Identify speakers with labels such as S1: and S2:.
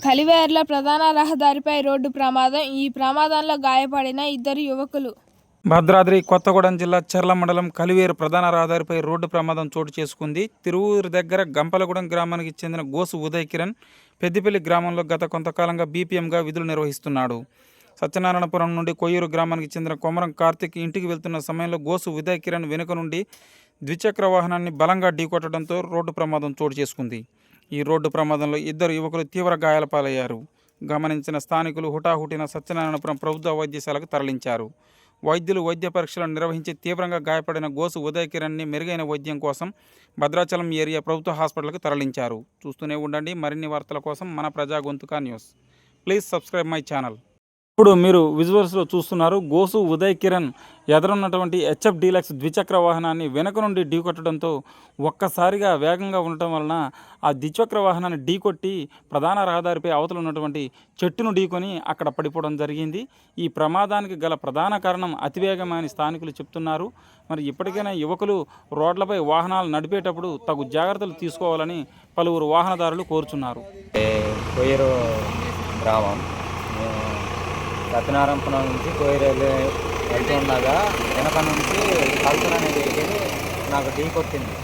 S1: కలివేర్ల ప్రధాన రహదారిపై రోడ్డు ప్రమాదం. ఈ ప్రమాదంలో గాయపడిన ఇద్దరు యువకులు.
S2: భద్రాద్రి కొత్తగూడెం జిల్లా చర్ల మండలం కలివేరు ప్రధాన రహదారిపై రోడ్డు ప్రమాదం చోటు చేసుకుంది. తిరువూరు దగ్గర గంపలగూడెం గ్రామానికి చెందిన గోసు ఉదయ్ కిరణ్ పెద్దిపల్లి గ్రామంలో గత కొంతకాలంగా బీపీఎంగా విధులు నిర్వహిస్తున్నాడు. సత్యనారాయణపురం నుండి కొయ్యూరు గ్రామానికి చెందిన కొమరం కార్తిక్ ఇంటికి వెళ్తున్న సమయంలో గోసు ఉదయ్ కిరణ్ వెనుక నుండి ద్విచక్ర వాహనాన్ని బలంగా ఢీకొట్టడంతో రోడ్డు ప్రమాదం చోటు చేసుకుంది. ఈ రోడ్డు ప్రమాదంలో ఇద్దరు యువకులు తీవ్ర గాయాల పాలయ్యారు. గమనించిన స్థానికులు హుటాహుటిన సత్యనారాయణపురం ప్రభుత్వ వైద్యశాలకు తరలించారు. వైద్యులు వైద్య పరీక్షలను నిర్వహించి తీవ్రంగా గాయపడిన గోసు ఉదయ్ కిరణ్ని మెరుగైన వైద్యం కోసం భద్రాచలం ఏరియా ప్రభుత్వ హాస్పిటల్కు తరలించారు. చూస్తూనే ఉండండి మరిన్ని వార్తల కోసం మన ప్రజా గొంతుక news. Please subscribe my channel. ఇప్పుడు మీరు విజువల్స్లో చూస్తున్నారు గోసు ఉదయ్ కిరణ్ ఎదురున్నటువంటి హెచ్ఎఫ్ డీలక్స్ ద్విచక్ర వాహనాన్ని వెనక నుండి ఢీకొట్టడంతో ఒక్కసారిగా వేగంగా ఉండటం వలన ఆ ద్విచక్ర వాహనాన్ని ఢీకొట్టి ప్రధాన రహదారిపై అవతల ఉన్నటువంటి చెట్టును ఢీకొని అక్కడ పడిపోవడం జరిగింది. ఈ ప్రమాదానికి గల ప్రధాన కారణం అతివేగమని స్థానికులు చెప్తున్నారు. మరి ఇప్పటికైనా యువకులు రోడ్లపై వాహనాలు నడిపేటప్పుడు తగు జాగ్రత్తలు తీసుకోవాలని పలువురు వాహనదారులు కోరుచున్నారు.
S3: కొయ్యూరు గ్రామం సత్యనారాయణపురం నుంచి కొయ్యూరు వెళ్తుండగా వెనక నుంచి కల్చర్ అనేది నాకు ఢీ కొట్టింది.